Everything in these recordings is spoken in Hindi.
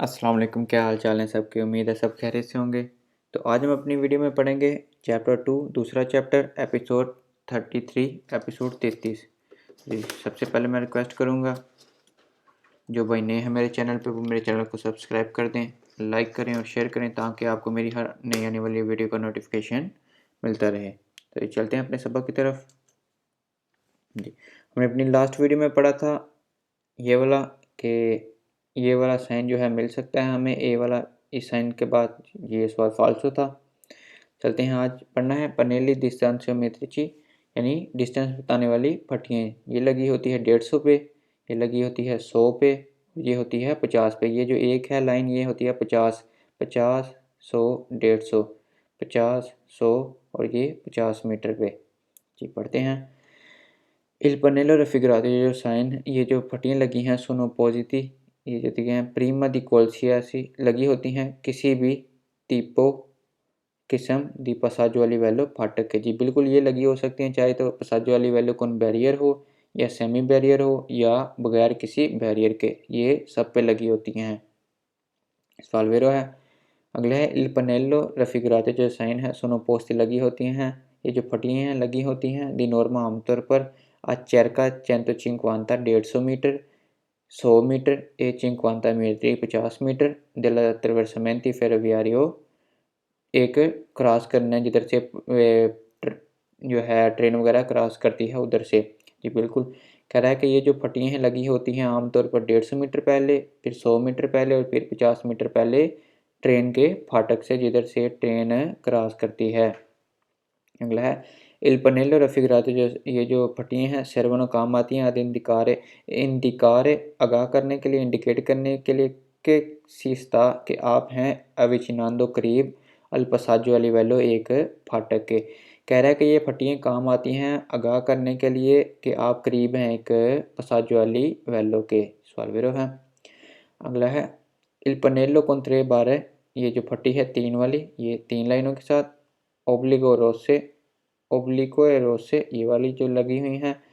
अस्सलाम वालेकुम, क्या हाल चाल है सबकी। उम्मीद है सब खैरियत से होंगे। तो आज हम अपनी वीडियो में पढ़ेंगे चैप्टर 2 दूसरा चैप्टर एपिसोड 33 एपिसोड 33। जी, सबसे पहले मैं रिक्वेस्ट करूँगा जो भाई नए हैं मेरे चैनल पे वो मेरे चैनल को सब्सक्राइब कर दें, लाइक करें और शेयर करें ताकि आपको मेरी हर नई आने वाली वीडियो का नोटिफिकेशन मिलता रहे। तो चलते हैं अपने सबक की तरफ। जी, हमने अपनी लास्ट वीडियो में पढ़ा था ये वाला कि ये वाला साइन जो है मिल सकता है हमें ए वाला, इस साइन के बाद ये सवाल फाल्सो था। चलते हैं, आज पढ़ना है पनेली डिस्टेंशियोमेट्रिची यानी डिस्टेंस बताने वाली फटियाँ। ये लगी होती है 150 पे, ये लगी होती है 100 पे, ये होती है 50 पे। ये जो एक है लाइन ये होती है 50, 50, 100, 150, 50, 100 और ये 50 मीटर पे। जी पढ़ते हैं। Il pannello raffigurato, ये जो साइन ये जो फटियाँ लगी हैं सोनो पोजिटी, ये जो दिए हैं प्रीमा दी कोल्सियासी लगी होती हैं किसी भी tipo किस्म दी पसाजो वाली वैल्यू फाटक के। जी बिल्कुल ये लगी हो सकती हैं, चाहे तो पसाजो वाली वैल्यू कौन बैरियर हो या सेमी बैरियर हो या बगैर किसी बैरियर के, ये सब पे लगी होती हैं। सवाल वेरो है। अगला है इल पनेलो रफिगराते, जो साइन है सोनो पोस्ती लगी होती हैं, ये जो फटियाँ हैं लगी होती हैं दी नॉर्मा आमतौर पर a cerca 150 150 metre 100 metre e 50 metri 50 metre della attraversamenti ferroviario, एक क्रॉस करना है जिधर से जो है ट्रेन वगैरह क्रॉस करती है उधर से। जी बिल्कुल, कह रहा है कि ये जो फटियाँ हैं लगी होती हैं आमतौर पर 150 मीटर पहले, फिर 100 मीटर पहले और फिर 50 मीटर पहले ट्रेन के फाटक से जिधर से ट्रेन क्रॉस करती है। अगला है इल पनेलो रफिगराते, जो ये जो फटियाँ हैं सर्वनो काम आती हैं आदि इंडिकारे आगाह करने के लिए, इंडिकेट करने के लिए कि सीस्ता कि आप हैं अविचिनांदो करीब अल्पसाजो वाली वैलो एक फाटक के। कह रहा है कि ये फटियाँ काम आती हैं आगाह करने के लिए कि आप करीब हैं एक पसाजो वाली वैलो के। सवाल वेरो है। अगला है इल पनेलो कोंत्रे बारे, ये जो फटी है 3 वाली, ये 3 लाइनों के साथ ओब्लिको रोसे ये वाली जो लगी हुई हैं।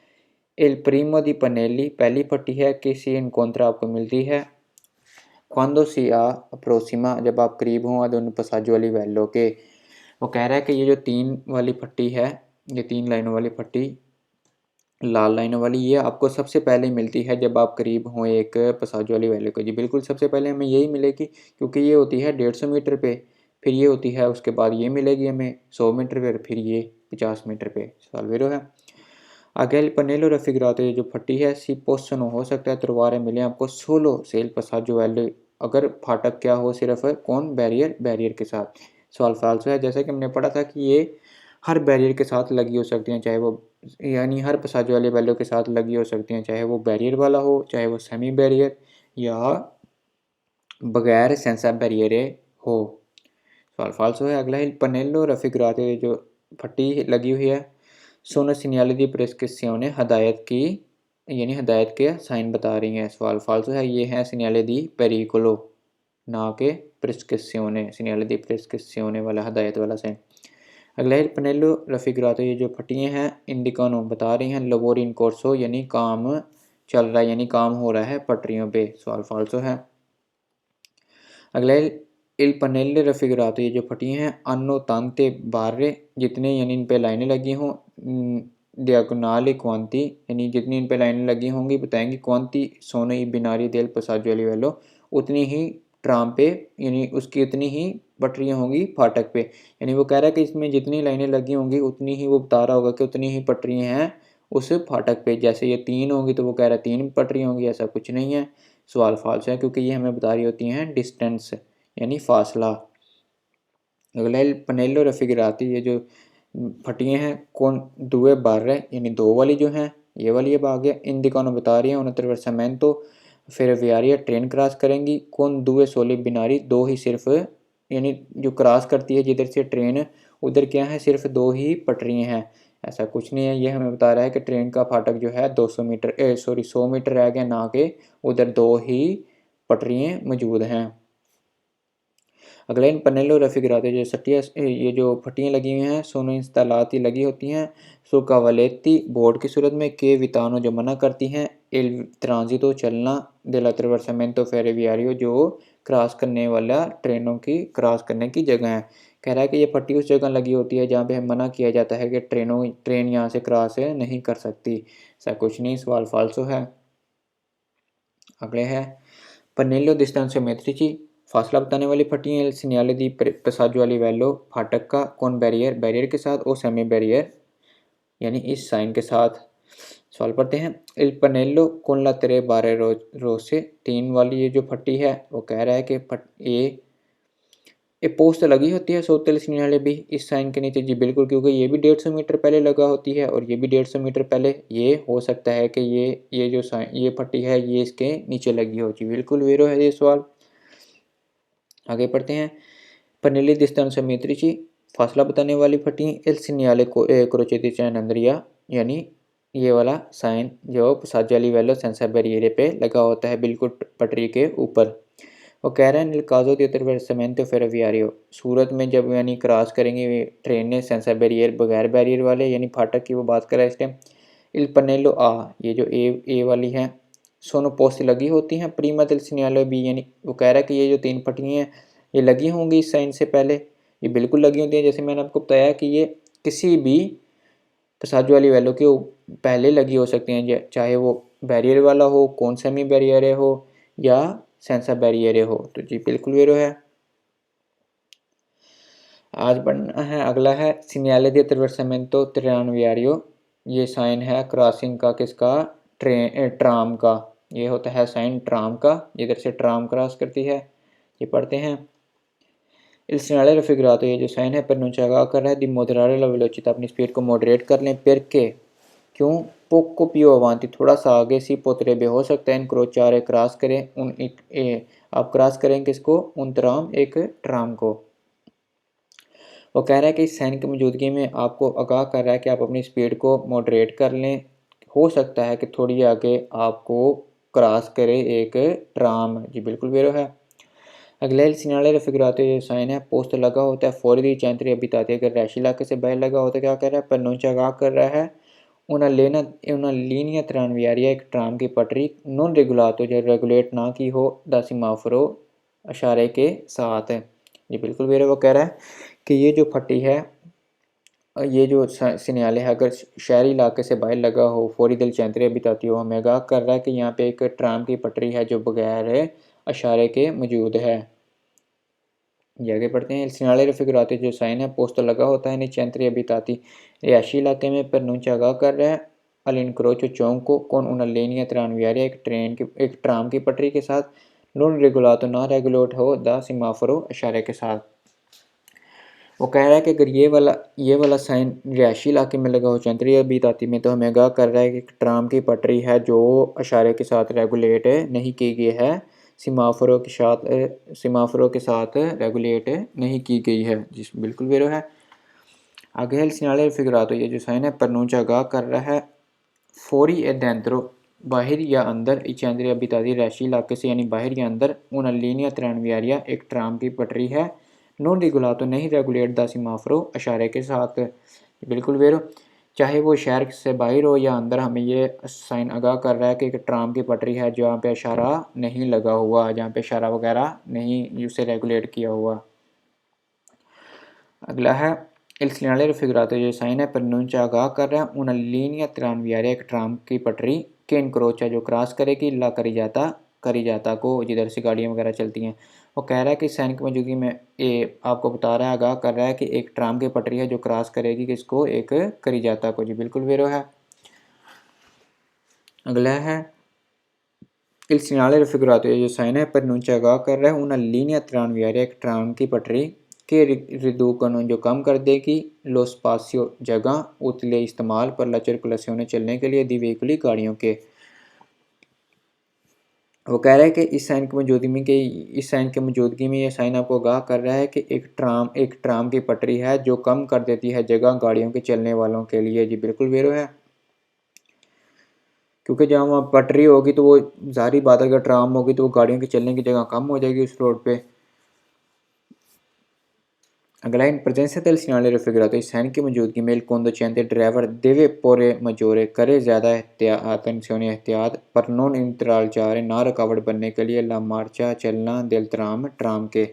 एल प्रीमो दी पनेली पहली फटी है कि सी इनकोंत्रा आपको मिलती है क्वांदो सी आ अप्रोसिमा, जब आप करीब हों अदोन पसाजो वाली वैलो के। वो कह रहा है कि ये जो 3 वाली फट्टी है, ये 3 लाइनों वाली फट्टी लाल लाइनों वाली, ये आपको सबसे पहले मिलती है जब आप करीब हों एक पसाजो वाली वैल्यू को। जी बिल्कुल, सबसे पहले हमें यही मिलेगी क्योंकि ये होती है 150 मीटर पे, फिर ये होती है उसके बाद ये मिलेगी हमें 100 मीटर पे, फिर ये 50 मीटर पे। सवाल वेरो है। आगे पनेलो रफिगरातो, जो फट्टी है सी पोस्नो हो सकता है तलवारें मिले आपको सोलो सेल पसाजो वैल्यू, अगर फाटक क्या हो सिर्फ कौन बैरियर के साथ। सवाल फाल्सो है। जैसा कि हमने पढ़ा था कि ये हर बैरियर के साथ लगी हो सकती हैं, चाहे वो यानी हर पसाजो वाले वैल्यू के साथ लगी हो सकती हैं, चाहे वो बैरियर वाला हो, चाहे वो सेमी बैरियर या बगैर सेंसा बैरियर हो। सवाल फाल्सो है। अगला है पनेलो रफिगरातो, जो फट्टी लगी हुई है सोनो सिग्नल दी प्रेस्क्रिप्शन हदायत की, यानी हदायत के साइन बता रही हैं। सवाल फाल्सो है। ये है सिग्नल दी पेरिकोलो ना के प्रेस्क्रिप्शन, सिग्नल दी प्रेस्क्रिप्शन वाला हदायत वाला साइन। अगला है पनेलो रफिगरातो, ये जो फटियाँ हैं इंडिकानो बता रही हैं लवोरी इन कोर्सो यानी काम चल रहा है, यानी काम हो रहा है पटरियों पे। सवाल फाल्सो है। अगला है इल पनेले रफिगरातो, ये जो फटियाँ हैं अन्नो तांते बारे, जितने यानी इन पे लाइनें लगी हों diagonali क्वांती, यानी जितनी इन पे लाइनें लगी होंगी बताएंगी क्वांती सोनो ई बिनारी देल पसाजो वाली वैलो, उतनी ही ट्राम पे यानी उसकी उतनी ही पटरियाँ होंगी फाटक पे। यानी वो कह रहा है कि इसमें जितनी लाइनें लगी होंगी उतनी ही वो बता रहा होगा कि उतनी ही पटरियाँ हैं उस फाटक पे। जैसे ये 3 होंगी तो वो कह रहा है 3 पटरियाँ होंगी, ऐसा कुछ नहीं है। सवाल फाल्स है क्योंकि ये हमें बता रही होती हैं डिस्टेंस यानी फासला। अगला है पनेलो रफिगराती, ये जो फटियाँ हैं कौन दुए बार यानी 2 वाली जो हैं, ये वाली अब आ गया इन दिकानों बता रही है 69 वर्सामेंतो फिर वियारिया ट्रेन क्रॉस करेंगी कौन दुए सोले बिनारी, 2 ही सिर्फ यानी जो क्रॉस करती है जिधर से ट्रेन उधर क्या है सिर्फ 2 ही पटरियाँ हैं, ऐसा कुछ नहीं है। ये हमें बता रहा है कि ट्रेन का फाटक जो है 200 मीटर 100 मीटर रह गया, ना कि उधर 2 ही पटरियाँ मौजूद हैं। अगला इन पनेलो रफिगरातो जो सटिया ये जो फटियाँ लगी हुई हैं सोनो इंस्तालाती लगी होती हैं सो कावालेती बोर्ड की सूरत में के वितानो जो मना करती हैं एल ट्रांजितो चलना डेला अट्रवेसामेंतो फेरोविario जो क्रॉस करने वाला ट्रेनों की क्रॉस करने की जगह है। कह रहा है कि ये पट्टी उस जगह लगी होती है जहाँ पे मना किया जाता है कि ट्रेन यहाँ से क्रॉस नहीं कर सकती। ऐसा कुछ नहीं, सवाल फाल्सो है। अगले है पनेलो डिस्टेंसो मेट्रिची फासला बताने वाली पट्टियाँ एल सिग्नale दी passaggio a livello फाटक का कौन बैरियर के साथ और सेमी बैरियर यानी इस साइन के साथ। सवाल पढ़ते हैं इल पनेलो con la tre barre rosse 3 वाली ये जो पट्टी है वो कह रहा है कि ये पोस्ट लगी होती है सोतेल सिग्नले भी इस साइन के नीचे जी बिल्कुल, क्योंकि ये भी 150 मीटर पहले लगा होती है और ये भी 150 मीटर पहले। ये हो सकता है कि ये जो साइन ये पट्टी है ये इसके नीचे लगी हो जी बिल्कुल वेरो है ये सवाल। आगे पढ़ते हैं पनेली डिस्टेंस मेट्रिची फासला बताने वाली पट्टी एल सिग्नले क्रोचेती चैनंद्रिया यानी ये वाला साइन जो साजाली वेलो सेंसर बैरियर पे लगा होता है बिल्कुल पटरी के ऊपर। वो कह रहे हैं नील काजो de attraversamento ferroviario सूरत में जब यानी क्रॉस करेंगे ट्रेन ने सेंसर बैरियर बगैर बैरियर वाले यानी फाटक की वो बात कर रहा है इस टाइम। इल पनेलो आ ये जो ए वाली है सोनो पोस्ट लगी होती हैं प्रीमा del segnale बी यानी वो कह रहा है कि ये जो 3 पट्टियाँ हैं ये लगी होंगी इस साइन से पहले, ये बिल्कुल लगी होती हैं। जैसे मैंने आपको बताया कि ये किसी भी passaggio वाली वैल्यू के पहले लगी हो सकती हैं, चाहे वो बैरियर वाला हो कौन सेमी बैरियर हो या सेंसर बैरियर हो। तो जी बिल्कुल वेरो है। आज बढ़ना है अगला है सिग्नale di attraversamento tranviario ये साइन है क्रॉसिंग का किसका ट्राम का। ये होता है साइन ट्राम का, इधर से ट्राम क्रॉस करती है। ये पढ़ते हैं il segnale raffigurato ये जो साइन है pronunciare कर रहा है di moderare la velocità अपनी स्पीड को मॉडरेट कर लें perché क्यों पोको पियो अवांति थोड़ा सा आगे सी पोतरेबे हो सकता है इनक्रोचारे क्रॉस करें उन आप क्रॉस करें किसको उन तराम एक ट्राम को। वो कह रहा है कि इस साइन की मौजूदगी में आपको आगाह कर रहा है कि आप अपनी स्पीड को मॉडरेट कर लें, हो सकता है कि थोड़ी आगे आपको क्रॉस करे एक ट्राम। जी बिल्कुल वेरो है। अगले सिग्नale raffigurato ये साइन है पोस्ट लगा होता है फौरी चैंतरी अबिताती अगर रैशी इलाके से बाहर लगा होता है क्या कह रहा है प्रनोंचा आगाह कर रहा है una linea tranviaria एक ट्राम की पटरी नॉन रेगुलातो जो रेगुलेट ना की हो द सीमाफोरो इशारे के साथ। ये बिल्कुल मेरे वो कह रहा है कि ये जो पट्टी है ये जो सिग्नल है अगर शहरी इलाके से बाहर लगा हो फौरी दिल चैंतरी बिताती हो हमें आगाह कर रहा है कि यहाँ पे एक ट्राम की पटरी है जो बगैर इशारे के मौजूद है। ये आगे पढ़ते हैं सिग्नale raffigurato जो साइन है पोस्ट लगा होता है नीचेंतरी अबिताती रिहायशी इलाके में प्रनोंचा आगाह कर रहा है अलिनक्रोचो चौक को कौन उन लेनिया त्रानवियारिया एक ट्राम की पटरी के साथ नॉन रेगुलातो ना रेगुलेट हो द सीमाफोरो इशारे के साथ। वो कह रहा है कि अगर ये वाला साइन रिहायशी इलाके में लगा हो चंद्री अबिताती में तो हमें आगाह कर रहा है कि ट्राम की पटरी है जो इशारे के साथ रेगुलेट नहीं की गई है सीमाफोरों के साथ रेगुलेट नहीं की गई है। जिस बिल्कुल वेरो है। आगे है सिग्नale raffigurato ये जो साइन है प्रनोंचा आगाह कर रहा है फौरी ए डेंत्रो बाहर या अंदर इचेंद्री अबिताती रैशी इलाके से यानी बाहर या अंदर उन लीनिया त्रानवियारिया एक ट्राम की पटरी है नॉन रेगुलातो नहीं रेगुलेट द सीमाफोरो इशारे के साथ। बिल्कुल वेरो चाहे वो शहर से बाहर हो या अंदर हमें ये साइन आगाह कर रहा है कि एक ट्राम की पटरी है जहाँ पे इशारा नहीं लगा हुआ, जहाँ पे इशारा वगैरह नहीं उसे रेगुलेट किया हुआ। अगला है il segnale raffigurato ये साइन है प्रनोंचा आगाह कर रहा है उन लीनिया त्रानवियारिया एक ट्राम की पटरी के इनक्रोचा जो क्रॉस करेगी ला करी जाता को जिधर से गाड़ियाँ वगैरह चलती हैं। वो कह रहा है कि साइन की मौजूदगी में ये आपको बता रहा है आगाह कर रहा है कि एक ट्राम की पटरी है जो क्रॉस करेगी किसको एक करी जाता को। जी बिल्कुल वेरो है। अगला है il segnale raffigurato ये जो साइन है प्रनोंचा आगाह कर रहा है उन लीनिया त्रानवियारिया एक ट्राम की पटरी के रिदूकनो जो कम कर देगी लो स्पासियो जगह उतले इस्तेमाल पर ला सर्कुलेशन चलने के लिए दी व्हीकली गाड़ियों के। वो कह रहा है कि इस साइन की मौजूदगी में ये साइन आपको आगाह कर रहा है कि एक ट्राम की पटरी है जो कम कर देती है जगह गाड़ियों के चलने वालों के लिए। जी बिल्कुल वेरो है। क्योंकि जहाँ वहाँ पटरी होगी तो वो जारी बात है अगर ट्राम होगी तो वो गाड़ियों की चलने की जगह कम हो जाएगी उस रोड पे। अगला इन presenza del segnale raffigurato il sign की मौजूदगी में il conducente driver deve porre maggiore करे ज़्यादा attenzione एहतियात पर non intralciare ना रुकावट बनने के लिए la marcia चलना del tram ट्राम के।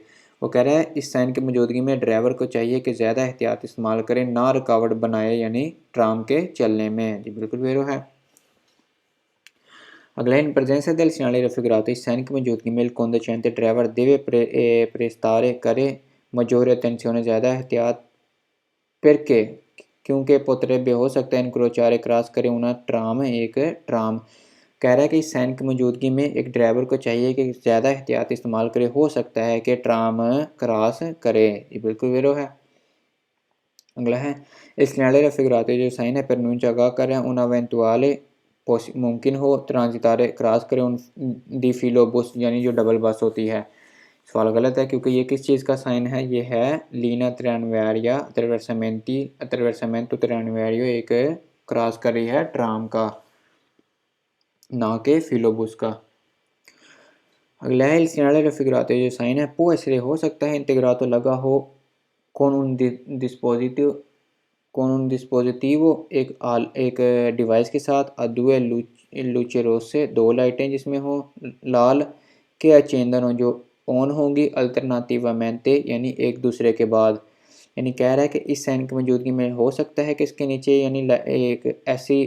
वो कह रहा है इस साइन की मौजूदगी में ड्राइवर को चाहिए कि ज़्यादा एहतियात इस्तेमाल करें ना रुकावट बनाए यानी ट्राम के चलने में। जी बिल्कुल वेरो है। अगला in presenza del segnale raffigurato il sign की मौजूदगी में il conducente driver deve prestare करे maggiore attenzione ज़्यादा एहतियात perché क्योंकि potrebbe हो सकता है incrociare क्रॉस करे una ट्राम एक ट्राम। कह रहा है कि इस साइन की मौजूदगी में एक ड्राइवर को चाहिए कि ज़्यादा एहतियात इस्तेमाल करे, हो सकता है कि ट्राम क्रॉस करे। ये बिल्कुल वेरो है। अगला है il segnale raffigurato जो साइन है pronuncia आगाह कर रहे हैं un eventuale मुमकिन हो ट्रांजिटारे क्रॉस करे उन दी फिलोबुस यानी जो डबल बस होती है। सवाल गलत है क्योंकि ये किस चीज़ का साइन है, ये है लीना त्रियानवेरिया अट्रवेरसामेंटो त्रियानवेरियो एक क्रॉस कर रही है ट्राम का, ना के फिलोबुस का। अगला है il segnale raffigurato जो साइन है può essere हो सकता है integrato लगा हो con un dispositivo एक डिवाइस के साथ a due luci rosse दो लाइटें जिसमें हो लाल के accendono जो ऑन होंगी अल्टरनेटिवमेंटे यानी एक दूसरे के बाद। यानी कह रहा है कि इस साइन की मौजूदगी में हो सकता है कि इसके नीचे यानी एक ऐसी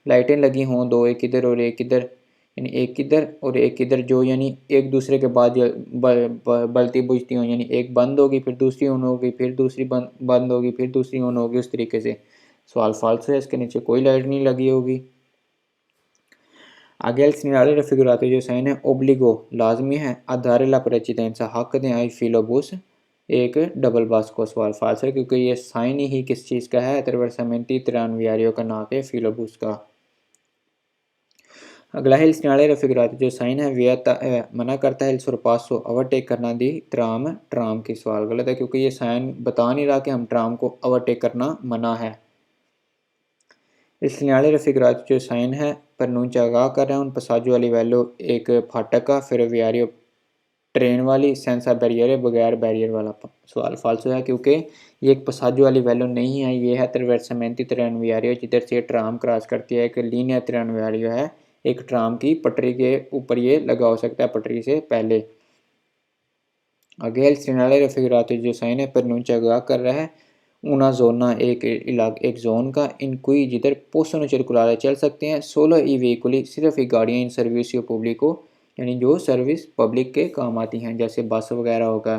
लाइटें लगी हों दो, एक इधर और एक इधर, यानी एक इधर और एक इधर जो यानी एक दूसरे के बाद बलती बुझती हों, यानी एक बंद होगी फिर दूसरी ऑन होगी फिर दूसरी बंद होगी फिर दूसरी ऑन होगी, उस तरीके से। सवाल फाल्स है, इसके नीचे कोई लाइट नहीं लगी होगी। आगे il segnale raffigurato जो साइन है ओब्लिगो लाजमी है a dare la precedenza हक दें आई फिलोबुस एक डबल बस को। सवाल फाल्स है क्योंकि ये साइन ही किस चीज़ का है, attraversamenti tranviario का, ना के फिलोबुस का। अगला है il segnale raffigurato जो साइन है विया मना करता है il sorpasso ओवरटेक करना दी ट्राम ट्राम की। सवाल गलत है क्योंकि ये साइन बता नहीं रहा कि हम ट्राम को ओवरटेक करना मना है। il segnale raffigurato जो साइन है प्रनूंचा आगाह कर रहे हैं उन पसाजो वाली वैल्यू एक फाटक का फेरोवियारियो ट्रेन वाली सेंसा बैरियर बगैर बैरियर वाला। सवाल फाल्सो है क्योंकि ये एक पसाजो वाली वैल्यू नहीं है, ये है ट्रैवर्समेंटी त्रियानवियारियो जिधर से ट्राम क्रॉस करती है। एक लीनियर त्रियानवियारियो है, एक ट्राम की पटरी के ऊपर ये लगा हो सकता है पटरी से पहले। आगे il segnale raffigurato जो साइन है प्रनूंचा आगाह कर रहा है una zona एक जोन का इन कोई जिधर possono circolare चल सकते हैं solo i veicoli सिर्फ एक गाड़ियाँ इन सर्विसियो पब्लिको यानी जो सर्विस पब्लिक के काम आती हैं जैसे बस वगैरह होगा।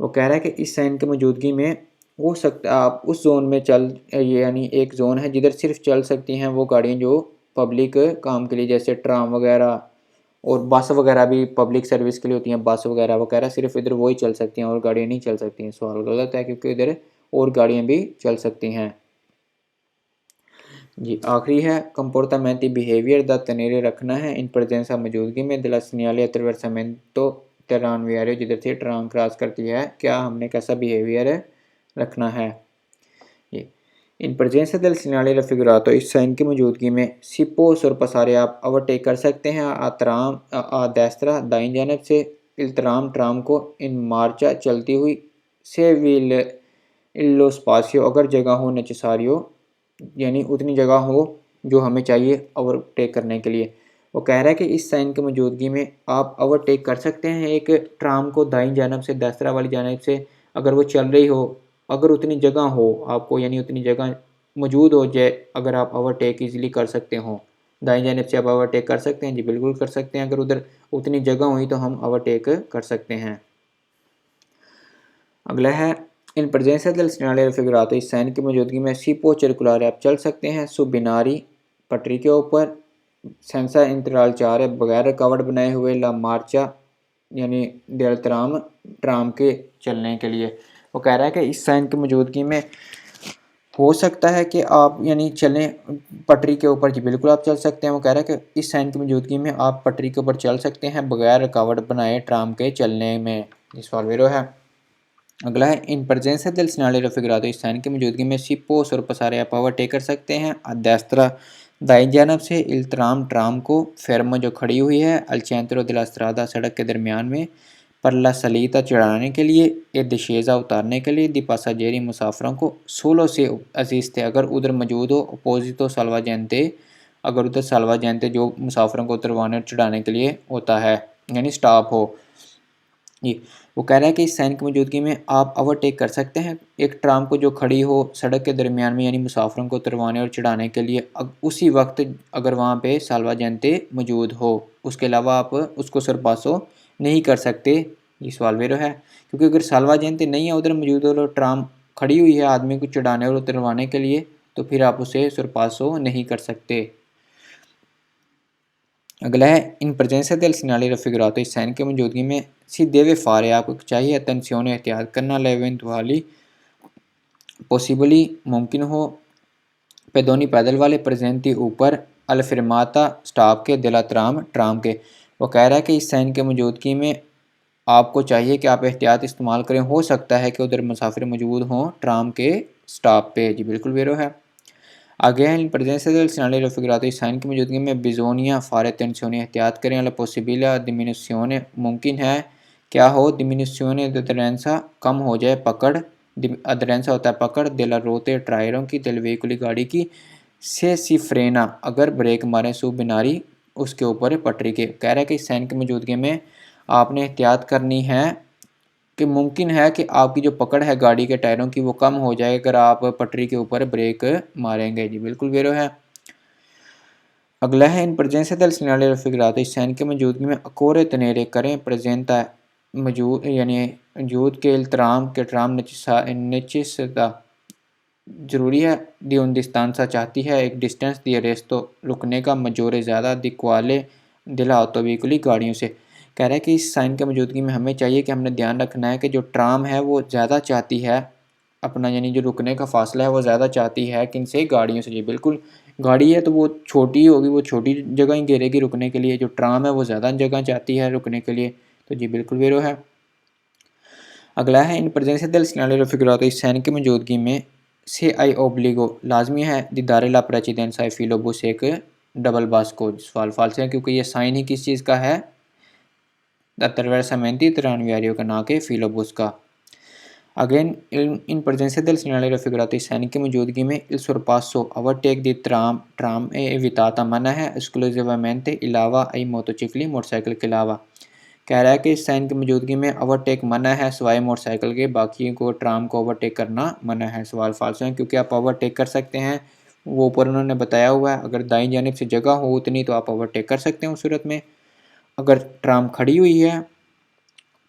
वो कह रहा है कि इस साइन की मौजूदगी में हो सकता है आप उस जोन में चल यानी एक जोन है जिधर सिर्फ चल सकती हैं वो गाड़ियाँ जो पब्लिक काम के लिए जैसे ट्राम वगैरह और बस वगैरह भी पब्लिक सर्विस के लिए होती हैं, बस वगैरह वगैरह सिर्फ इधर वही चल सकती हैं और गाड़ियाँ नहीं चल सकती हैं। सवाल गलत है क्योंकि इधर और गाड़ियाँ भी चल सकती हैं। जी आखिरी है कंपोर्टामेंटी बिहेवियर द तनेरे रखना है इन प्रेजेंसा मौजूदगी में दला सिग्नल अट्रवेरसामेंटो ट्रानवियारियो जिधर से ट्राम क्रॉस करती है, क्या हमने कैसा बिहेवियर रखना है। ये इन presenza del segnale raffigurato इस साइन की मौजूदगी में si può sorpassare आप ओवरटेक कर सकते हैं आ destra दाईं जानब से il tram ट्राम को इन मार्चा चलती हुई से illo spazio अगर जगह हो necessario यानी उतनी जगह हो जो हमें चाहिए ओवरटेक करने के लिए। वो कह रहा है कि इस साइन की मौजूदगी में आप ओवरटेक कर सकते हैं एक ट्राम को दाईं जानब से destra वाली जानब से अगर वो चल रही हो, अगर उतनी जगह हो आपको यानी उतनी जगह मौजूद हो जाए, अगर आप ओवरटेक ईजिली कर सकते हो दाईं जानब से आप ओवरटेक कर सकते हैं। जी बिल्कुल कर सकते हैं, अगर उधर उतनी जगह हुई तो हम ओवरटेक कर सकते हैं। अगला है इन presenza del segnale raffigurato इस साइन की मौजूदगी में si può circolare आप चल सकते हैं सु बिनारी पटरी के ऊपर सेंसा इंतराल चार है बगैर रुकावट बनाए हुए ला मार्चा यानी डेल ट्राम ट्राम के चलने के लिए। वो कह रहा है कि इस साइन की मौजूदगी में हो सकता है कि आप यानी चलें पटरी के ऊपर। जी बिल्कुल आप चल सकते हैं। वो कह रहा है कि इस साइन की मौजूदगी में आप पटरी के ऊपर चल सकते हैं बगैर रुकावट बनाए ट्राम के चलने में। इस सवाल वेरो है। अगला है इन presenza del segnale raffigurato इस साइन की मौजूदगी में si può sorpassare आप ओवरटेक कर सकते हैं a destra दाईं जानब से il tram ट्राम को fermo जो खड़ी हुई है al centro della strada सड़क के दरमियान में पर ला सलीता चढ़ाने के लिए, ए दशेज़ा उतारने के लिए, दी पासाजेरी मुसाफरों को सोलो से अजीज़ थे। अगर उधर मौजूद हो अपोजितो साल्वाजेंते, अगर उधर साल्वाजेंते जो मुसाफरों को उतरवाने और चढ़ाने के लिए होता है, यानी स्टॉप हो। जी, वो कह रहा है कि इस साइन की मौजूदगी में आप ओवरटेक कर सकते हैं एक ट्राम को जो खड़ी हो सड़क के दरमियान में, यानी मुसाफरों को उतरवाने और चढ़ाने के लिए। उसी वक्त अगर वहाँ पे साल्वाजेंते मौजूद हो, उसके अलावा आप उसको सरपासो नहीं कर सकते। ये सवाल वेरो है, क्योंकि अगर साल्वाजेंते नहीं है उधर मौजूद और ट्राम खड़ी हुई है आदमी को चढ़ाने और उतरवाने के लिए, तो फिर आप उसे सरपासो नहीं कर सकते। अगला है इन presenza del segnale raffigurato, इस साइन की मौजूदगी में si deve fare, आपको चाहिए attenzione एहतियात करना, l'eventuali possibly मुमकिन हो पेदोनी पैदल वाले प्रेजेंटी ऊपर अल फिरमाता स्टॉप के दिला ट्राम ट्राम के। वो कह रहा है कि इस साइन की मौजूदगी में आपको चाहिए कि आप एहतियात इस्तेमाल करें, हो सकता है कि उधर मुसाफिर मौजूद हों ट्राम के स्टॉप पे। जी बिल्कुल वेरो है। आगे हैं इन presenza del segnale raffigurato, इस साइन की मौजूदगी में बिजोनिया फारे टेंसियोने एहतियात करें, अला पॉसिबिलिया डिमिनुशियोने मुमकिन है क्या हो, डिमिनुशियोने अदरेंसा कम हो जाए पकड़, अदरेंसा होता है पकड़, देला रोते ट्रायरों की, दिल वेहिकुली गाड़ी की, से सी फ्रेना अगर ब्रेक मारें सु बिनारी उसके ऊपर पटरी के। कह रहा है कि इस साइन की मौजूदगी में आपने एहतियात करनी है कि मुमकिन है कि आपकी जो पकड़ है गाड़ी के टायरों की वो कम हो जाए अगर आप पटरी के ऊपर ब्रेक मारेंगे। जी बिल्कुल वेरो है। अगला है इन presenza del segnale raffigurato, इस साइन की मौजूदगी में अकोरे तनेरे करें प्रेजेंता मौजूद, यानी मौजूद के इल्तराम के ट्राम नचिसता जरूरी है, दी उन्दिस्तान सा चाहती है एक डिस्टेंस दी रेस्तो रुकने का मजोरे ज़्यादा दी क्वाले दिला ऑटोविकुली गाड़ियों से। कह रहा है कि इस साइन की मौजूदगी में हमें चाहिए कि हमने ध्यान रखना है कि जो ट्राम है वो ज़्यादा चाहती है अपना, यानी जो रुकने का फासला है वो ज़्यादा चाहती है किन से, गाड़ियों से। जी बिल्कुल, गाड़ी है तो वो छोटी होगी, वो छोटी जगह ही घेरेगी रुकने के लिए, जो ट्राम है वो ज़्यादा जगह चाहती है रुकने के लिए। तो जी बिल्कुल वेरो है। अगला है इन presenza del segnale raffigurato, इस साइन की मौजूदगी में से आई ओब्लिगो लाजमी है दीदारे ला प्रेसिडेंस आई फिलोबुस एक डबल बास को। सवाल फाल्स है क्योंकि ये साइन ही किस चीज़ का है, अतरवरसामेंती तिरानवियारियों का, ना के फिलोबुस का। Again in presenza del segnale raffigurato, इस साइन की मौजूदगी में il sorpasso ओवरटेक दी ट्राम ट्राम ए विताता मना है esclusivamente अलावा आई मोटरसाइकिल मोटरसाइकिल के अलावा। कह रहा है कि इस साइन की मौजूदगी में ओवरटेक मना है सिवाय मोटरसाइकिल के, बाकी को ट्राम को ओवरटेक करना मना है। सवाल फाल्स है क्योंकि आप ओवरटेक कर सकते हैं, वो ऊपर उन्होंने बताया हुआ है, अगर दाईं जानिब से जगह हो उतनी तो आप ओवरटेक कर सकते हैं उस सूरत में। अगर ट्राम खड़ी हुई है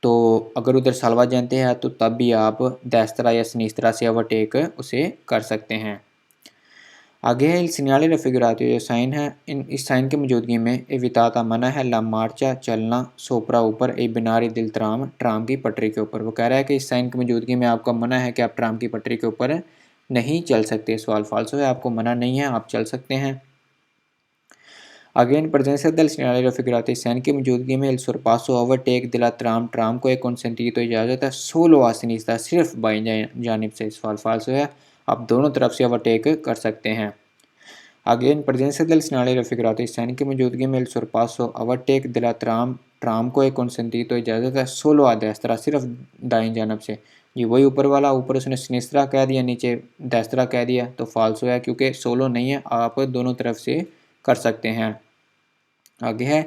तो अगर उधर साल्वाजेंते है तो तब भी आप देस्त्रा या सिनिस्त्रा से ओवरटेक उसे कर सकते हैं। आगे है सिग्नाले रफिगरातो, जो साइन है इस साइन की मौजूदगी में एविताता मना है ला मार्चा चलना सोपरा ऊपर ए बिनारी दिल ट्राम ट्राम की पटरी के ऊपर। वो कह रहा है कि इस साइन की मौजूदगी में आपका मना है कि आप ट्राम की पटरी के ऊपर नहीं चल सकते। सवाल फाल्सो है, आपको मना नहीं है, आप चल सकते हैं। Again presenza del segnale raffigurato, इस साइन की मौजूदगी में il sorpasso ओवरटेक दिला ट्राम ट्राम को एक कंसेंटी तो इजाज़त है सोलो आ सिनिस्ता सिर्फ बाईं जानिब से। सवाल फाल्सो है, आप दोनों तरफ से ओवरटेक कर सकते हैं। Again presenza del segnale raffigurato, इस साइन की मौजूदगी में il sorpasso ओवरटेक दिला ट्राम ट्राम को एक कंसेंटी तो इजाज़त है सोलो आ देस्त्रा सिर्फ दाईं जानब से। ये वही ऊपर वाला, ऊपर उसने सिनिस्त्रा कह दिया नीचे देस्त्रा कह दिया, तो फाल्सो है क्योंकि सोलो नहीं है, आप दोनों तरफ से कर सकते हैं। आगे है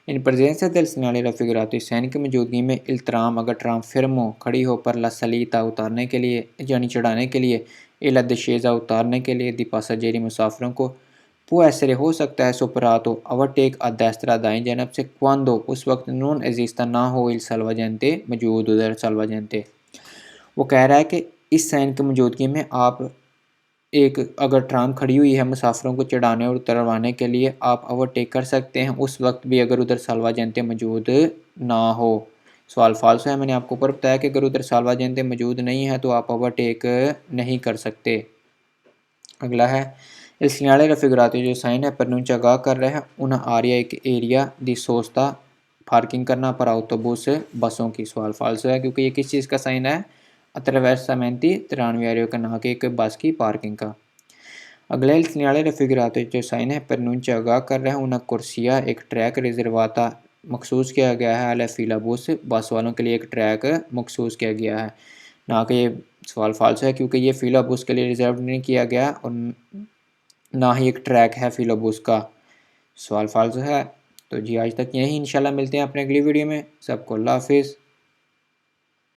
इन presenza del segnale raffigurato, इस साइन की मौजूदगी में il tram अगर ट्राम फिरमो खड़ी हो पर ला सलीता उतारने के लिए, यानी चढ़ाने के लिए, e la discesa उतारने के लिए, दी पासाजेरी मुसाफिरों को, पुआ ऐसे हो सकता है सोपरातो ओवरटेक आ देस्त्रा दाईं जानब से, क्वांदो उस वक्त नून एजिस्ता ना हो il salvagente मौजूद उधर salvagente। वो कह रहा है कि इस साइन की मौजूदगी में आप एक अगर ट्राम खड़ी हुई है मुसाफिरों को चढ़ाने और उतरवाने के लिए, आप ओवरटेक कर सकते हैं उस वक्त भी अगर उधर साल्वाजेंते मौजूद ना हो। सवाल फाल्स है, मैंने आपको ऊपर बताया कि अगर उधर साल्वाजेंते मौजूद नहीं है तो आप ओवरटेक नहीं कर सकते। अगला है il segnale raffigurato, जो साइन है प्रनुंचा गा कर रहा है उन आरिया एक एरिया दी सोचता पार्किंग करना पर ऑटोबुस बसों की। सवाल फाल्स है क्योंकि ये किस चीज़ का साइन है, अतरवैरसामेंती 93 का, ना कि एक बस की पार्किंग का। अगला il segnale raffigurato, जो साइन है प्रनुंचा गा कर रहा है una corsia एक ट्रैक रिजर्वाता मखसूस किया गया है अलफ़िलाबुस बस वालों के लिए एक ट्रैक मखसूस किया गया है। ना कि ये सवाल फ़ाल्स है क्योंकि ये फ़िलाबुस के लिए रिज़र्व नहीं किया गया और ना ही एक ट्रैक है फ़िलाबुस का। सवाल फ़ाल्स है। तो जी आज तक यही, इंशाल्लाह मिलते हैं अपने अगली वीडियो में। सबको अल्लाह हाफ़िज़।